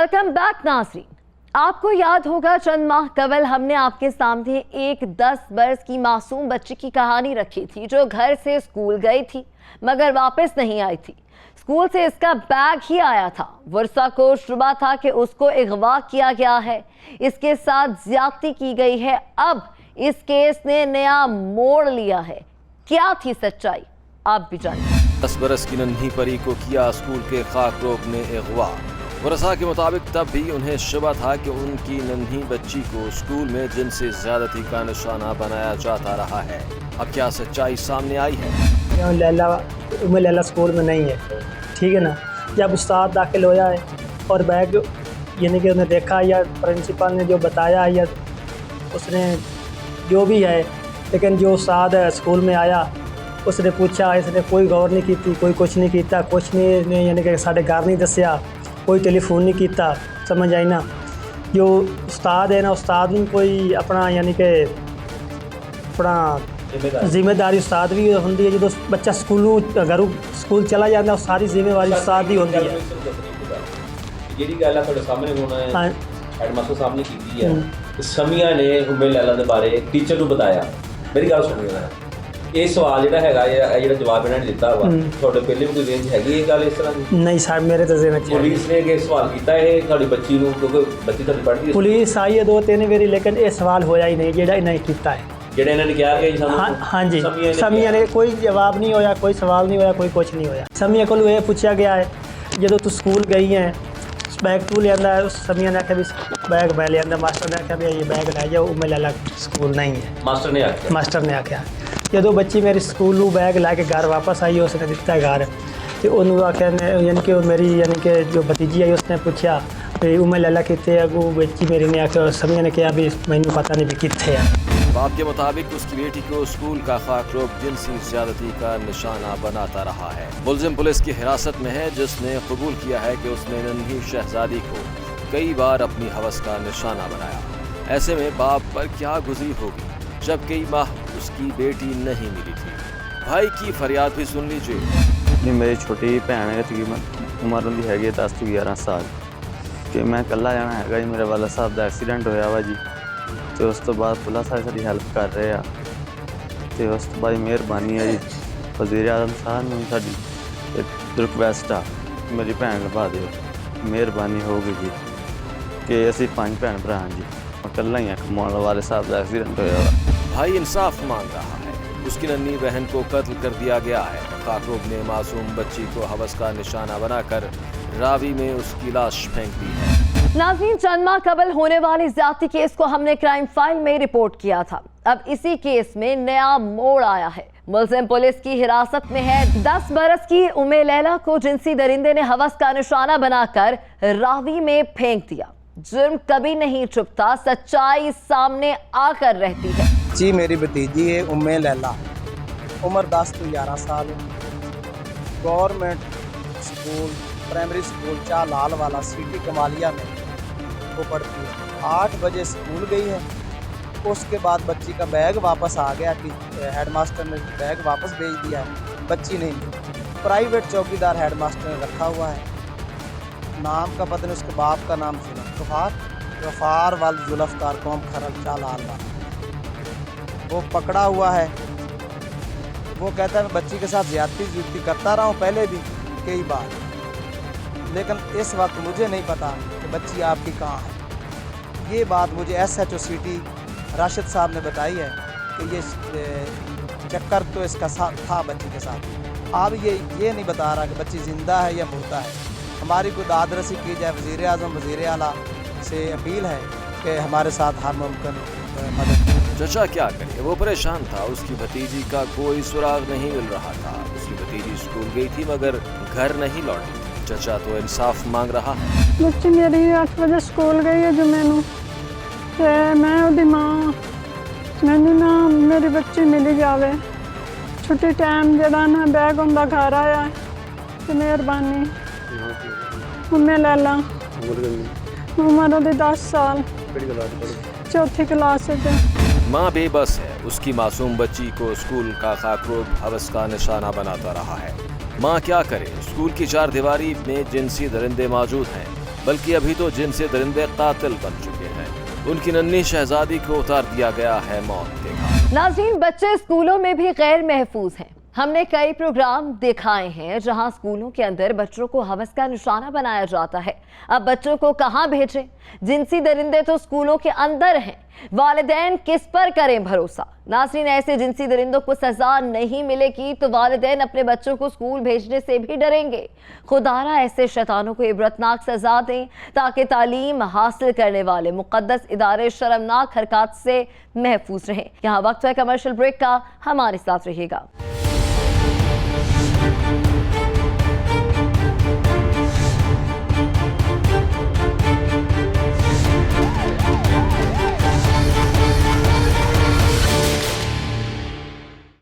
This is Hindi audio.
वेलकम बैक नाज़रीन। आपको याद होगा चंद माह कबल हमने आपके सामने एक 10 बरस की मासूम बच्ची की कहानी रखी थी जो घर से स्कूल गई थी मगर वापस नहीं आई थी। स्कूल से इसका बैग ही आया था। वर्षा को शुबा था कि उसको अगवा किया गया है, इसके साथ ज्यादती की गई है। अब इस केस ने नया मोड़ लिया है। क्या थी सच्चाई, आप भी जानिए। 10 बरस की नन्ही परी को किया स्कूल के खाकरोब ने अगवा। वर्षा के मुताबिक तब भी उन्हें शुबा था कि उनकी नन्ही बच्ची को स्कूल में जिनसे ज्यादती का निशाना बनाया जाता रहा है। अब क्या सच्चाई सामने आई है? लैला स्कूल में नहीं है, ठीक है ना। जब उस्ताद दाखिल होया है और बैग यानी कि उन्हें देखा या प्रिंसिपल ने जो बताया या उसने जो भी है, लेकिन जो उस्ताद स्कूल में आया उसने पूछा, इसने कोई गौर नहीं की, कोई कुछ नहीं किया, कुछ नहीं यानी कि साढ़े घर नहीं दसिया, कोई टेलीफोन नहीं किया। समझ आई ना। जो उस्ताद है ना, उस्ताद भी कोई अपना यानी कि अपना जिम्मेदारी उस्ताद भी होंगी है। जो बच्चा घरों स्कूल चला जाता है सारी जिम्मेवारी उस्ताद ही होंगी है। ਜਿਹੜੀ ਗੱਲ ਆ ਤੁਹਾਡੇ ਸਾਹਮਣੇ ਹੁਣ ਹੈਡਮਾਸਟਰ ਸਾਹਿਬ ਨੇ ਕੀਤੀ ਹੈ, ਸਮੀਆ ਨੇ ਉਮੇ ਲੈਲਾ ਦੇ ਬਾਰੇ ਟੀਚਰ ਨੂੰ ਬਤਾਇਆ। ਮੇਰੀ ਗੱਲ ਸੁਣਿਓ ਜਰਾ, ਇਹ ਸਵਾਲ ਜਿਹੜਾ ਹੈਗਾ ਇਹ ਜਿਹੜਾ ਜਵਾਬ ਇਹਨਾਂ ਨੇ ਦਿੱਤਾ ਵਾ, ਤੁਹਾਡੇ ਪਹਿਲੇ ਵੀ ਕੋਈ ਰੇਂਜ ਹੈਗੀ ਇਹ ਗੱਲ ਇਸ ਤਰ੍ਹਾਂ ਦੀ? नहीं साहब, मेरे तो ज़हन में ਪੁਲਿਸ ਨੇ ਇਹ ਸਵਾਲ ਕੀਤਾ ਇਹ ਤੁਹਾਡੀ ਬੱਚੀ ਨੂੰ, ਕਿਉਂਕਿ ਬੱਚੀ ਤੁਹਾਡੀ ਪੜ੍ਹਦੀ ਹੈ। पुलिस आई है 2-3 बारी, लेकिन ये सवाल होया ही नहीं ਜਿਹੜਾ इन्हें किया है। ਜਿਹੜੇ ਇਹਨਾਂ ਨੇ ਕਿਹਾ ਕਿ ਸਾਨੂੰ हाँ जी, समिया ने कोई जवाब नहीं होया, कोई सवाल नहीं होया, कोई कुछ नहीं होया। समिया को ये पूछा गया है जो तू स्कूल गई है बैग तू लिया है, उस समिया ने आख्या भी बैग मैं लिया। मास्टर ने आख्या भी ये बैग लै जाओ, मैं लाला स्कूल नहीं है। मास्टर ने आख्या जो बच्ची मेरी स्कूल बैग ला के घर वापस आई, उसने दिता घर तो उन्होंने आख्या यानी कि मेरी यानी कि जो भतीजी आई उसने पूछा भी उमे लाला कितने अगू, बच्ची मेरी ने आख्या, समिया ने कहा भी मैनू पता नहीं भी कितने है। बाप के मुताबिक उसकी बेटी को स्कूल का खाकरोब जिनसी ज्यादती का निशाना बनाता रहा है। मुलजिम पुलिस की हिरासत में है जिसने कबूल किया है कि उसने नन्ही शहजादी को कई बार अपनी हवस का निशाना बनाया। ऐसे में बाप पर क्या गुजरी होगी जब कई माह उसकी बेटी नहीं मिली थी। भाई की फरियाद भी सुन लीजिए। मेरी छोटी भैन है, तकरीबन उम्र उनकी हैगी 10-11 साल कि मैं कला जाना है जी। मेरे वाला साहब का एक्सीडेंट होया वा जी, तो उस तो बाद पुलिस वाले साडी हेल्प कर रहे हैं। तो उस तो बाद मेहरबानी है जी वज़ीर आज़म साहब ने साडी रिक्वेस्ट आ मेरी भैन लभा दो, मेहरबानी होगी जी कि असी 5 भैन भरा जी, कला ही कमाने वाले साहब का एक्सीडेंट होया वा। भाई इंसाफ मांग रहा है, उसकी नन्ही बहन को कत्ल कर दिया गया है। खाकरोब ने मासूम बच्ची को हवस का निशाना बनाकर रावी में उसकी लाश फेंक दी है। नाज़रीन, चंद माह कबल होने वाली ज्यादती केस को हमने क्राइम फाइल में रिपोर्ट किया था। अब इसी केस में नया मोड़ आया है। मुलजिम पुलिस की हिरासत में है। 10 बरस की उमे लैला को जिनसी दरिंदे ने हवस का निशाना बनाकर रावी में फेंक दिया। जुर्म कभी नहीं छुपता, सच्चाई सामने आकर रहती है। जी मेरी भतीजी है उम्मे लैला, उम्र 10 से 11 साल है। गवर्नमेंट स्कूल प्राइमरी स्कूल चालाल वाला सिटी कमालिया में वो पढ़ती है। 8 बजे स्कूल गई है, उसके बाद बच्ची का बैग वापस आ गया कि हेडमास्टर ने बैग वापस भेज दिया है, बच्ची नहीं मिली। प्राइवेट चौकीदार हेडमास्टर ने रखा हुआ है, नाम का पता नहीं, उसके बाप का नाम सुना गफार वाल जुल्फ़कार कौम खरल चालाल वाला, वो पकड़ा हुआ है। वो कहता है मैं बच्ची के साथ ज्यादती करता रहा हूँ पहले भी कई बार, लेकिन इस वक्त मुझे नहीं पता कि बच्ची आपकी कहाँ है। ये बात मुझे SHO सिटी राशिद साहब ने बताई है कि ये चक्कर तो इसका था बच्ची के साथ। अब ये नहीं बता रहा कि बच्ची ज़िंदा है या मुर्दा है। हमारी कोई दादरसी की जाए, वज़ीर आज़म वज़ीर आला से अपील है कि हमारे साथ हर मुमकिन मदद। चचा क्या करे, वो परेशान था। उसकी भतीजी का कोई सुराग नहीं मिल रहा था। उसकी भतीजी स्कूल गई थी मगर घर नहीं लौटी। चचा तो इंसाफ मांग रहा है। बच्ची मेरी 8 बजे स्कूल गई है जो मैनू ते मैं उहदी मां, मैनू ना मेरी बच्ची मिली जावे। छुट्टी टाइम जड़ा ना बैग उनका घर आया तो मेहरबानी। उम्मे लैला उम्र उहदी 10 साल, 4th क्लास च। माँ बेबस है, उसकी मासूम बच्ची को स्कूल का खाकरोब हवस का निशाना बनाता रहा है। माँ क्या करे, स्कूल की 4 दीवारी में जिनसी दरिंदे मौजूद हैं। बल्कि अभी तो जिनसी दरिंदे कातिल बन चुके हैं। उनकी नन्ही शहजादी को उतार दिया गया है मौत के घाट। नाज़रीन, बच्चे स्कूलों में भी गैर महफूज हैं। हमने कई प्रोग्राम दिखाए हैं जहां स्कूलों के अंदर बच्चों को हवस का निशाना बनाया जाता है। अब बच्चों को कहां भेजें? जिनसी दरिंदे तो स्कूलों के अंदर हैं, वालिदैन किस पर करें भरोसा? नाज़रीन, ऐसे जिनसी दरिंदों को सजा नहीं मिलेगी तो वालिदैन अपने बच्चों को स्कूल भेजने से भी डरेंगे। खुदारा ऐसे शैतानों को इबरतनाक सजा दें ताकि तालीम हासिल करने वाले मुक़द्दस इदारे शर्मनाक हरकत से महफूज रहें। यहाँ वक्त है कमर्शियल ब्रेक का, हमारे साथ रहिएगा।